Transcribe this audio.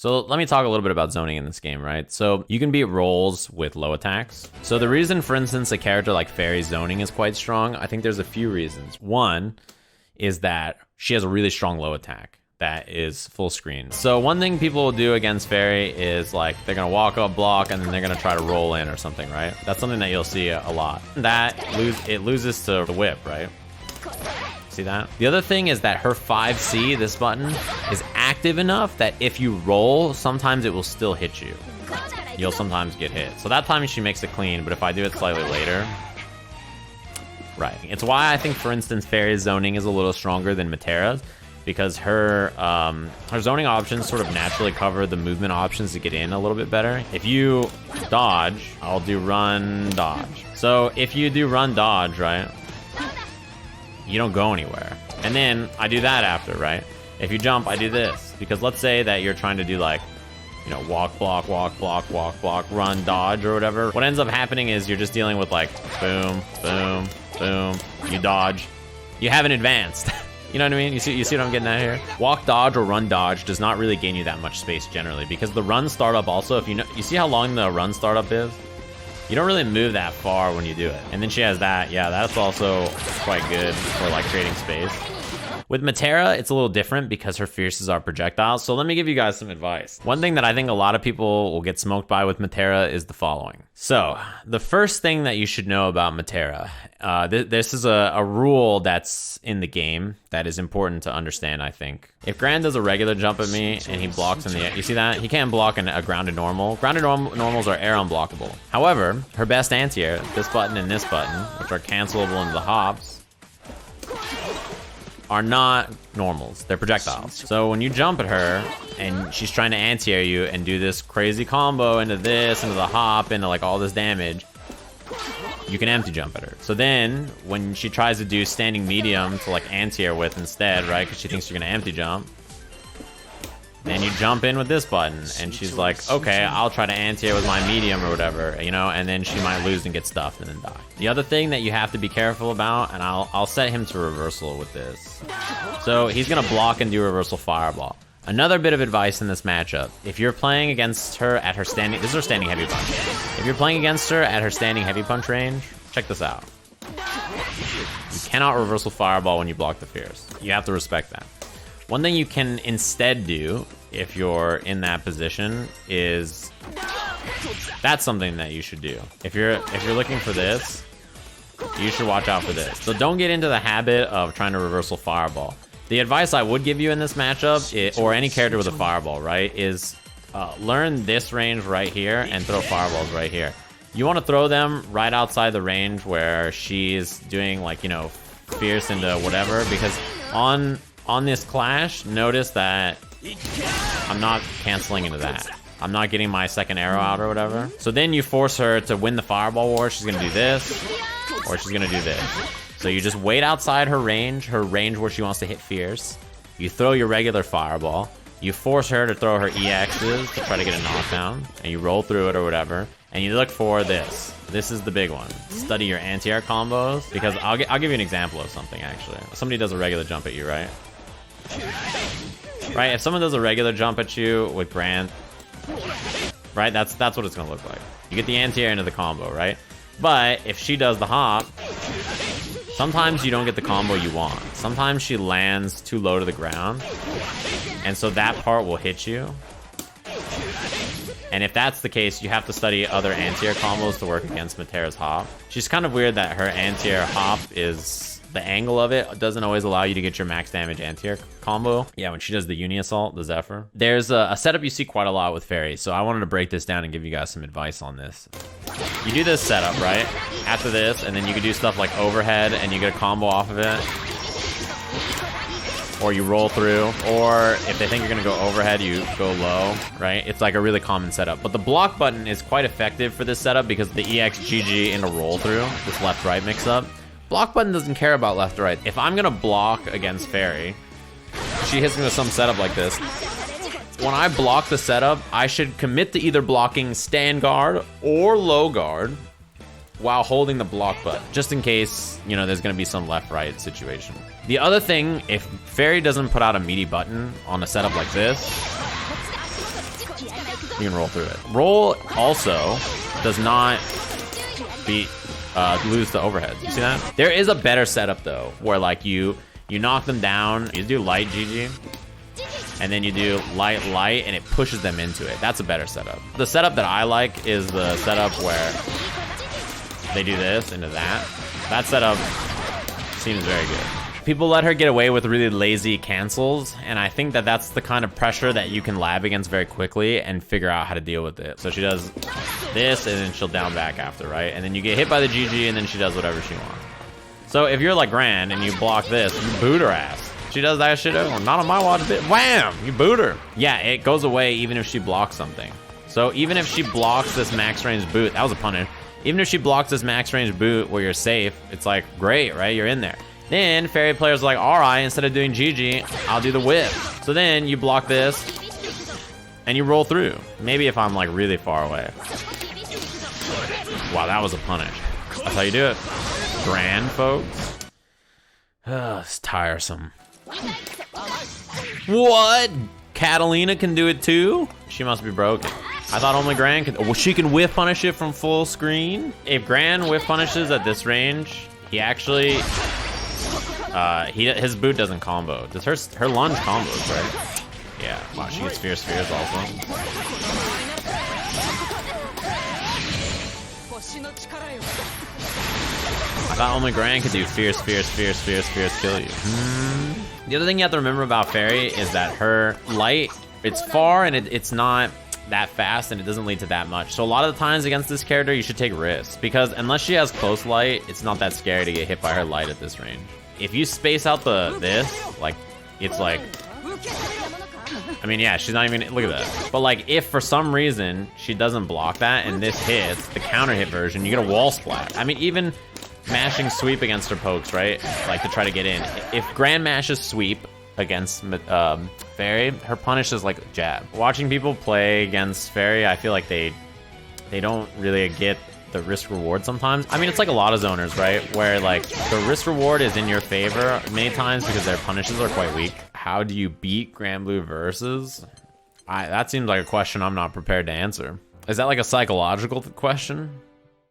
So let me talk a little bit about zoning in this game, right? So you can beat rolls with low attacks. So the reason, for instance, a character like Fairy's zoning is quite strong, I think there's a few reasons. One is that she has a really strong low attack that is full screen. So one thing people will do against Fairy is like they're gonna walk up, block, and then they're gonna try to roll in or something, right? That's something that you'll see a lot. It loses to the whip, right? See that? The other thing is that her 5C, this button, is active enough that if you roll, sometimes it will still hit you. You'll sometimes get hit. So that time she makes it clean, but if I do it slightly later, right. It's why I think, for instance, Fairy's zoning is a little stronger than Metera's, because her zoning options sort of naturally cover the movement options to get in a little bit better. If you dodge, I'll do run, dodge. So if you do run, dodge, right? You don't go anywhere. And then I do that after, right? If you jump, I do this. Because let's say that you're trying to do like, you know, walk, block, walk, block, walk, block, run, dodge, or whatever. What ends up happening is you're just dealing with like, boom, boom, boom, you dodge. You haven't advanced. You know what I mean? You see what I'm getting at here? Walk, dodge, or run, dodge does not really gain you that much space generally, because the run startup also, if you know, you see how long the run startup is? You don't really move that far when you do it. And then she has that. Yeah, that's also quite good for like creating space. With Metera, it's a little different because her fierces are projectiles. So let me give you guys some advice. One thing that I think a lot of people will get smoked by with Metera is the following. So the first thing that you should know about Metera, this is a rule that's in the game that is important to understand, I think. If Gran does a regular jump at me and he blocks in the air, you see that? He can't block a grounded normal. Grounded normals are air unblockable. However, her best anti-air, this button and this button, which are cancelable into the hops, are not normals. They're projectiles. So when you jump at her and she's trying to anti-air you and do this crazy combo into this, into the hop, into like all this damage, you can empty jump at her. So then when she tries to do standing medium to like anti-air with instead, right, because she thinks you're gonna empty jump, then you jump in with this button and she's like, okay, I'll try to anti-air with my medium or whatever, you know, and then she might lose and get stuffed and then die. The other thing that you have to be careful about, and I'll set him to reversal with this. So he's gonna block and do reversal fireball. Another bit of advice in this matchup, if you're playing against her at her standing, this is her standing heavy punch. If you're playing against her at her standing heavy punch range, check this out. You cannot reversal fireball when you block the fierce. You have to respect that. One thing you can instead do if you're in that position is, that's something that you should do. If you're looking for this, you should watch out for this. So don't get into the habit of trying to reversal fireball. The advice I would give you in this matchup, or any character with a fireball, right, is learn this range right here and throw fireballs right here. You want to throw them right outside the range where she's doing like, you know, fierce into whatever, because on this clash, notice that I'm not canceling into that. I'm not getting my second arrow out or whatever. So then you force her to win the fireball war. She's gonna do this, or she's gonna do this. So you just wait outside her range where she wants to hit fierce. You throw your regular fireball. You force her to throw her EXs to try to get a knockdown, and you roll through it or whatever. And you look for this. This is the big one. Study your anti-air combos, because I'll give you an example of something actually. Somebody does a regular jump at you, right? Right, if someone does a regular jump at you with Gran, right, that's what it's gonna look like. You get the anti-air into the combo, right? But if she does the hop, sometimes you don't get the combo you want. Sometimes she lands too low to the ground, and so that part will hit you. And if that's the case, you have to study other anti-air combos to work against Metera's hop. She's kind of weird that her anti-air hop is, the angle of it doesn't always allow you to get your max damage anti-air combo. Yeah, when she does the uni assault, the Zephyr. There's a setup you see quite a lot with Fairy, so I wanted to break this down and give you guys some advice on this. You do this setup, right? After this, and then you can do stuff like overhead and you get a combo off of it. Or you roll through, or if they think you're gonna go overhead, you go low, right? It's like a really common setup. But the block button is quite effective for this setup because the EXGG into roll through, this left-right mix-up. Block button doesn't care about left or right. If I'm gonna block against Fairy, she hits me with some setup like this. When I block the setup, I should commit to either blocking stand guard or low guard while holding the block button, just in case, you know, there's gonna be some left-right situation. The other thing, if Fairy doesn't put out a meaty button on a setup like this, You can roll through it. Roll also does not beat lose the overhead. You see that? There is a better setup though, where like you knock them down, you do light GG, and then you do light, and it pushes them into it. That's a better setup. The setup that I like is the setup where they do this into that. That setup seems very good. People let her get away with really lazy cancels, and I think that that's the kind of pressure that you can lab against very quickly and figure out how to deal with it. So she does this, and then she'll down back after, right? And then you get hit by the GG, and then she does whatever she wants. So if you're like Gran and you block this, you boot her ass. She does that shit, not on my watch, bitch. Wham! You boot her. Yeah, it goes away even if she blocks something. So even if she blocks this max range boot, that was a punish. Even if she blocks this max range boot where you're safe, it's like, great, right? You're in there. Then fairy players are like, all right, instead of doing GG, I'll do the whip. So then you block this and you roll through. Maybe if I'm like really far away. Wow, that was a punish. That's how you do it. Gran, folks. It's tiresome. What? Catalina can do it too? She must be broken. I thought only Gran could. Well, she can whiff punish it from full screen. If Gran whiff punishes at this range, he actually, his boot doesn't combo. Does her lunge combos, right? Yeah. Wow, she gets fierce spheres also. I thought only Gran could do fierce, kill you. The other thing you have to remember about Fairy is that her light, it's far and it's not that fast and it doesn't lead to that much. So a lot of the times against this character, you should take risks because unless she has close light, it's not that scary to get hit by her light at this range. If you space out this, like, it's like, I mean, yeah, she's not even, look at that. But like, if for some reason she doesn't block that and this hits, the counter hit version, you get a wall splat. I mean, even mashing sweep against her pokes, right? Like to try to get in. If Gran mashes sweep against Fairy, her punish is like jab. Watching people play against Fairy, I feel like they don't really get the risk reward sometimes. I mean, it's like a lot of zoners, right? Where like the risk reward is in your favor many times because their punishes are quite weak. How do you beat Granblue versus? That seems like a question I'm not prepared to answer. Is that like a psychological question?